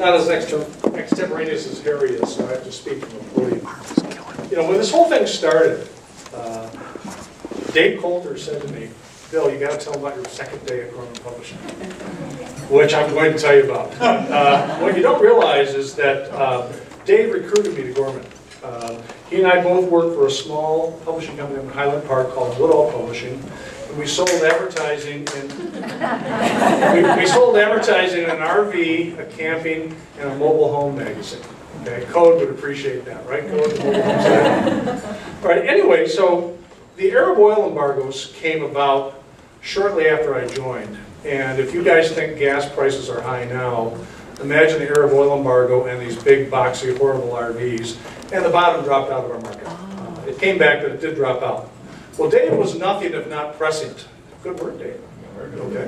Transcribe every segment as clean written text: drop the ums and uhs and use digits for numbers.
not as extemporaneous as Harry is, so I have to speak from a podium. You know, when this whole thing started, Dave Coulter said to me, Bill, you got to tell them about your second day at Gorman Publishing, which I'm going to tell you about. What you don't realize is that Dave recruited me to Gorman. He and I both worked for a small publishing company in Highland Park called Woodall Publishing. And we sold advertising in we sold advertising in an RV, a camping, and a mobile home magazine. Okay, Code would appreciate that, right? Code, mobile home magazine. All right. Anyway, so the Arab oil embargoes came about shortly after I joined. And if you guys think gas prices are high now, imagine the Arab oil embargo and these big, boxy, horrible RVs. And the bottom dropped out of our market. It came back, but it did drop out. Well, Dave was nothing if not prescient. Good word, Dave. Okay.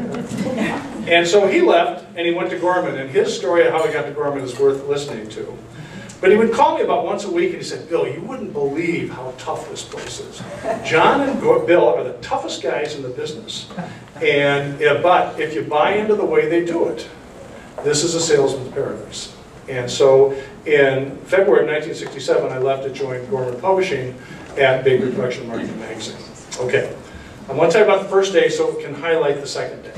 And so he left, and he went to Gorman. And his story of how he got to Gorman is worth listening to. But he would call me about once a week, and he said, Bill, you wouldn't believe how tough this place is. John and Bill are the toughest guys in the business. And but if you buy into the way they do it, this is a salesman's paradise. And so in February of 1967, I left to join Gorman Publishing at Bakery Production Marketing Magazine. Okay, I want to tell you about the first day so it can highlight the second day.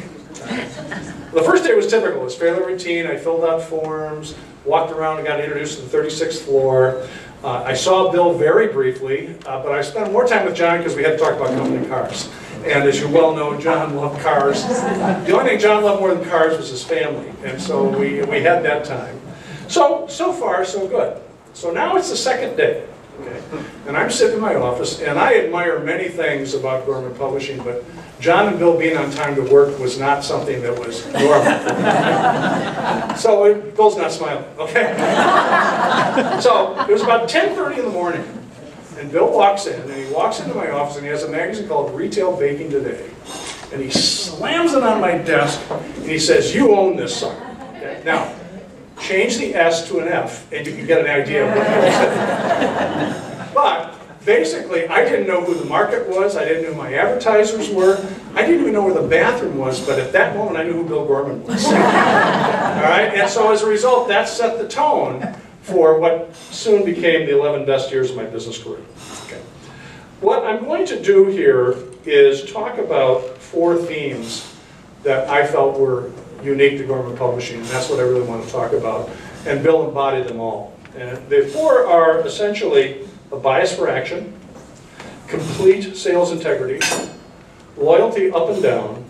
The first day was typical. It was fairly routine. I filled out forms, walked around and got introduced to the 36th floor. I saw Bill very briefly, but I spent more time with John because we had to talk about company cars. And as you well know, John loved cars. The only thing John loved more than cars was his family. And so we had that time. So far, so good. So now it's the second day. Okay. And I'm sitting in my office, and I admire many things about Gorman Publishing, but John and Bill being on time to work was not something that was normal. So Bill's not smiling, okay? So it was about 10:30 in the morning, and Bill walks in, and he walks into my office, and he has a magazine called Retail Baking Today, and he slams it on my desk, and he says, "You own this sucker." Okay? Now, change the S to an F, and you can get an idea of what Bill said. But basically, I didn't know who the market was. I didn't know who my advertisers were. I didn't even know where the bathroom was. But at that moment, I knew who Bill Gorman was. All right. And so as a result, that set the tone for what soon became the 11 best years of my business career. Okay. What I'm going to do here is talk about 4 themes that I felt were unique to Gorman Publishing, and that's what I really want to talk about. And Bill embodied them all. And the 4 are essentially a bias for action, complete sales integrity, loyalty up and down,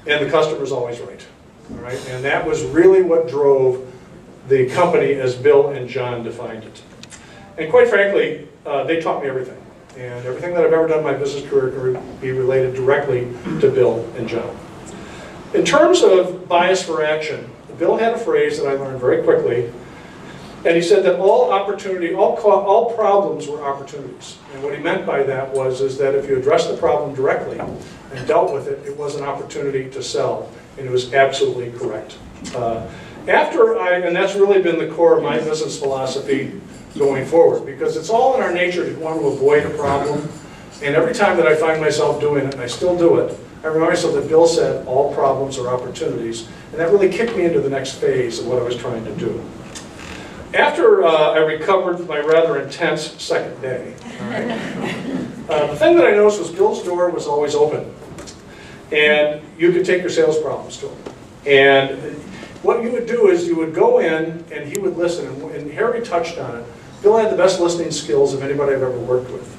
and the customer's always right. All right? And that was really what drove the company as Bill and John defined it. And quite frankly, they taught me everything. And everything that I've ever done in my business career can be related directly to Bill and John. In terms of bias for action, Bill had a phrase that I learned very quickly, and he said that all problems were opportunities. And what he meant by that is that if you addressed the problem directly and dealt with it, it was an opportunity to sell, and it was absolutely correct. And that's really been the core of my business philosophy going forward, because it's all in our nature to want to avoid a problem, and every time that I find myself doing it, and I still do it, I remind myself that Bill said all problems are opportunities, and that really kicked me into the next phase of what I was trying to do. After I recovered my rather intense second day, the thing that I noticed was Bill's door was always open, and you could take your sales problems to him. And what you would do is you would go in, and he would listen, and Harry touched on it. Bill had the best listening skills of anybody I've ever worked with.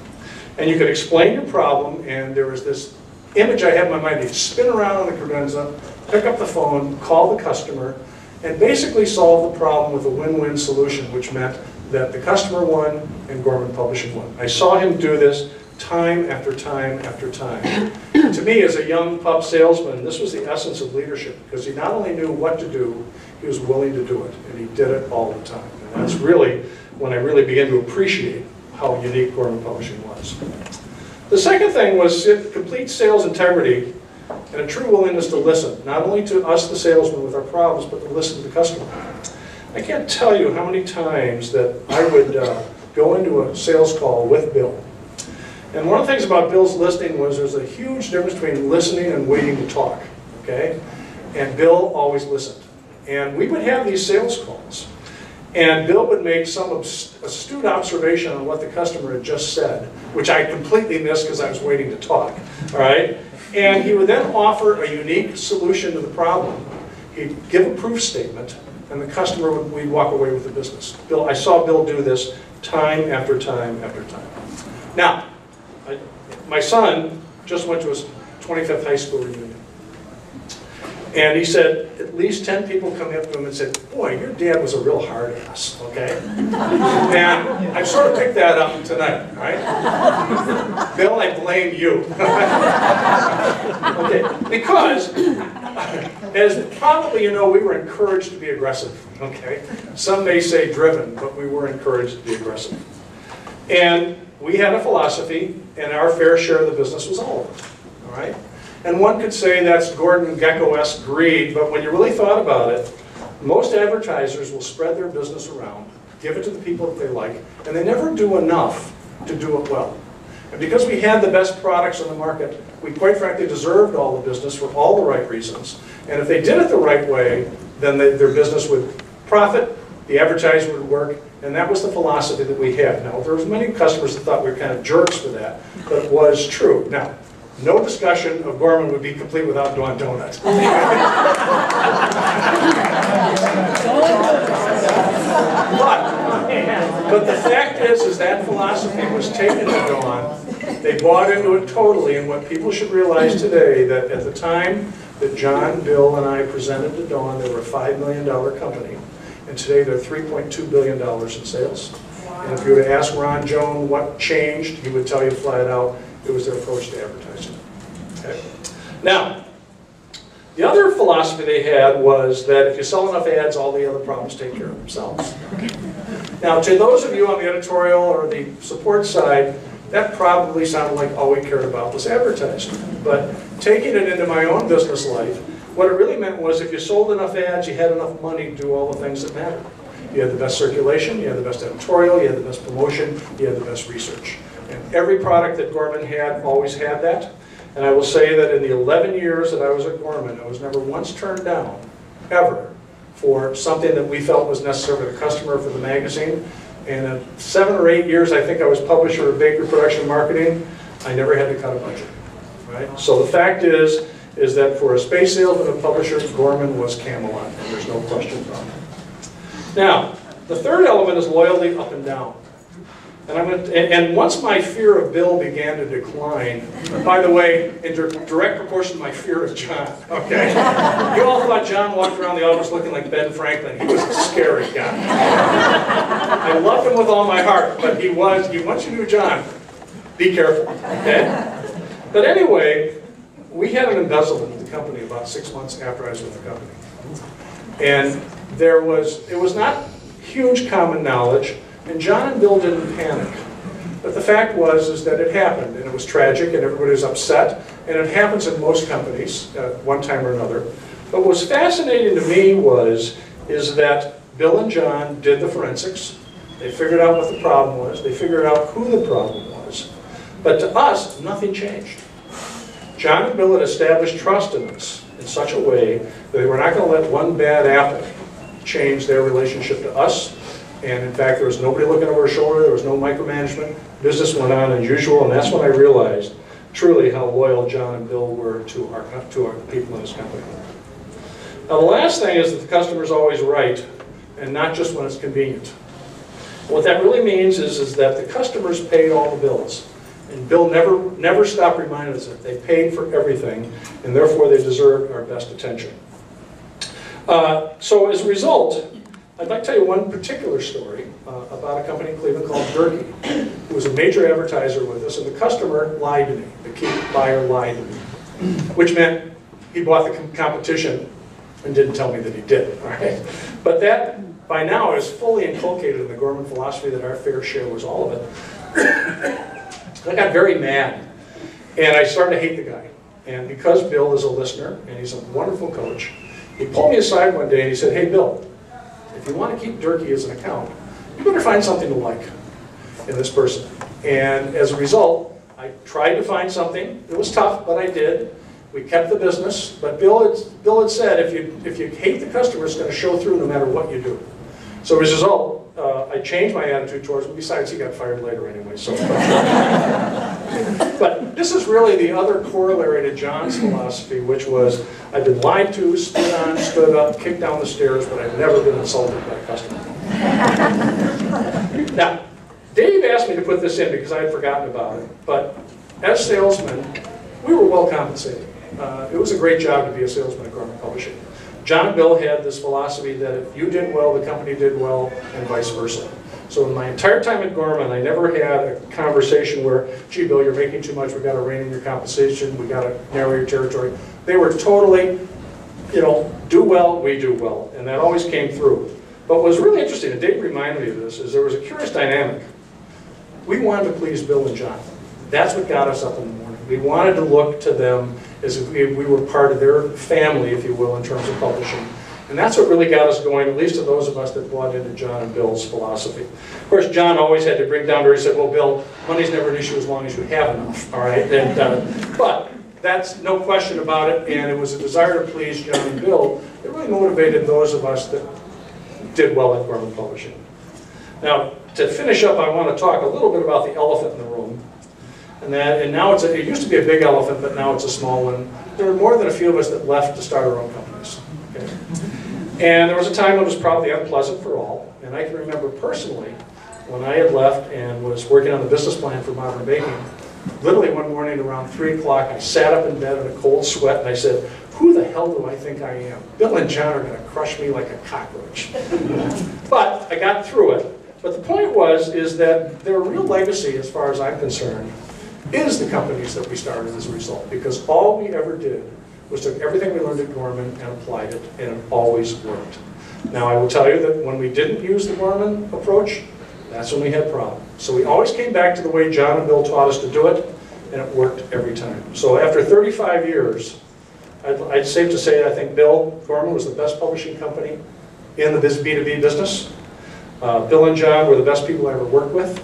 And you could explain your problem, and there was this image I had in my mind. He'd spin around on the credenza, pick up the phone, call the customer, and basically solve the problem with a win-win solution, which meant that the customer won and Gorman Publishing won. I saw him do this time after time after time. To me, as a young pub salesman, this was the essence of leadership, because he not only knew what to do, he was willing to do it, and he did it all the time. And that's really when I really began to appreciate how unique Gorman Publishing was. The second thing was complete sales integrity and a true willingness to listen, not only to us, the salesmen, with our problems, but to listen to the customer. I can't tell you how many times that I would go into a sales call with Bill. And one of the things about Bill's listening was there's a huge difference between listening and waiting to talk, okay? And Bill always listened. And we would have these sales calls. And Bill would make some astute observation on what the customer had just said, which I completely missed because I was waiting to talk, all right? And he would then offer a unique solution to the problem. He'd give a proof statement, and the customer we'd walk away with the business. I saw Bill do this time after time after time. Now, my son just went to his 25th high school reunion. And he said, at least 10 people come up to him and said, boy, your dad was a real hard ass, okay? And I sort of picked that up tonight, right? Bill, I blame you. Okay, because, as probably you know, we were encouraged to be aggressive, okay? Some may say driven, but we were encouraged to be aggressive. And we had a philosophy, and our fair share of the business was all of it, all right? And one could say that's Gordon Gekko-esque greed, but when you really thought about it, most advertisers will spread their business around, give it to the people that they like, and they never do enough to do it well. And because we had the best products on the market, we quite frankly deserved all the business for all the right reasons. And if they did it the right way, then their business would profit, the advertising would work, and that was the philosophy that we had. Now, there was many customers that thought we were kind of jerks for that, but it was true. Now, no discussion of Gorman would be complete without Dawn Donut. But the fact is that philosophy was taken to Dawn. They bought into it totally, and what people should realize today, that at the time that John, Bill, and I presented to Dawn, they were a $5 million company, and today they're $3.2 billion in sales. And if you were to ask Ron Joan what changed, he would tell you flat out, it was their approach to advertising. Okay. Now, the other philosophy they had was that if you sell enough ads, all the other problems take care of themselves. Now, to those of you on the editorial or the support side, that probably sounded like all we cared about was advertising. But taking it into my own business life, what it really meant was if you sold enough ads, you had enough money to do all the things that mattered. You had the best circulation, you had the best editorial, you had the best promotion, you had the best research. And every product that Gorman had always had that. And I will say that in the 11 years that I was at Gorman, I was never once turned down, ever, for something that we felt was necessary for the customer, for the magazine. And in 7 or 8 years, I think I was publisher of Bakery Production and Marketing, I never had to cut a budget. Right? So the fact is that for a space salesman and publisher, Gorman was Camelot, and there's no question about it. Now, the third element is loyalty up and down. And once my fear of Bill began to decline, by the way, in direct proportion to my fear of John, okay? You all thought John walked around the office looking like Ben Franklin. He was a scary guy. I loved him with all my heart, but once you knew John, be careful, okay? But anyway, we had an embezzlement in the company about 6 months after I was with the company. And it was not huge common knowledge, and John and Bill didn't panic. But the fact was that it happened, and it was tragic, and everybody was upset, and it happens in most companies at one time or another. But what was fascinating to me is that Bill and John did the forensics. They figured out what the problem was. They figured out who the problem was. But to us, nothing changed. John and Bill had established trust in us in such a way that they were not going to let one bad apple change their relationship to us. And in fact, there was nobody looking over our shoulder, there was no micromanagement. Business went on as usual, and that's when I realized truly how loyal John and Bill were to our people in this company. Now the last thing is that the customer's always right, and not just when it's convenient. What that really means is that the customers paid all the bills. And Bill never stopped reminding us that they paid for everything, and therefore they deserved our best attention. So as a result, I'd like to tell you one particular story about a company in Cleveland called Durkee, who was a major advertiser with us, and the customer lied to me. The key buyer lied to me, which meant he bought the competition and didn't tell me that he did. All right? But that, by now, is fully inculcated in the Gorman philosophy that our fair share was all of it. I got very mad, and I started to hate the guy. And because Bill is a listener, and he's a wonderful coach, he pulled me aside one day and he said, "Hey, Bill, if you want to keep Durkee as an account, you better find something to like in this person." And as a result, I tried to find something. It was tough, but I did. We kept the business, but Bill had said, if you hate the customer, it's going to show through no matter what you do. So as a result, I changed my attitude towards him. Besides, he got fired later anyway. So, but this is really the other corollary to John's philosophy, which was, I've been lied to, spit on, stood up, kicked down the stairs, but I've never been insulted by a customer. Now, Dave asked me to put this in because I had forgotten about it, but as salesmen, we were well compensated. It was a great job to be a salesman at Gorman Publishing. John and Bill had this philosophy that if you did well, the company did well, and vice versa. So in my entire time at Gorman, I never had a conversation where, gee, Bill, you're making too much, we've got to rein in your compensation, we've got to narrow your territory. They were totally, you know, do well, we do well, and that always came through. But what was really interesting, and Dave reminded me of this, is there was a curious dynamic. We wanted to please Bill and John. That's what got us up in the morning. We wanted to look to them as if we were part of their family, if you will, in terms of publishing. And that's what really got us going, at least to those of us that bought into John and Bill's philosophy. Of course, John always had to bring down to her, he said, well, Bill, money's never an issue as long as you have enough, all right? And, but that's no question about it, and it was a desire to please John and Bill that really motivated those of us that did well at Gorman Publishing. Now, to finish up, I want to talk a little bit about the elephant in the room. And now it used to be a big elephant, but now it's a small one. There were more than a few of us that left to start our own companies. Okay? And there was a time that was probably unpleasant for all. And I can remember personally, when I had left and was working on the business plan for Modern Baking, literally one morning around 3 o'clock, I sat up in bed in a cold sweat and I said, who the hell do I think I am? Bill and John are going to crush me like a cockroach. But I got through it. But the point is that their real legacy, as far as I'm concerned, is the companies that we started as a result. Because all we ever did was took everything we learned at Gorman and applied it, and it always worked. Now I will tell you that when we didn't use the Gorman approach, that's when we had problems. So we always came back to the way John and Bill taught us to do it, and it worked every time. So after 35 years, I'd safe to say I think Gorman was the best publishing company in the B2B business. Bill and John were the best people I ever worked with.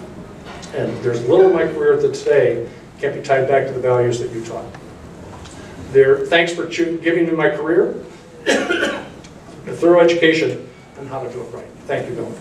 And there's little in my career that today can't be tied back to the values that you taught. Thanks for giving me my career, a thorough education on how to do it right. Thank you, Bill.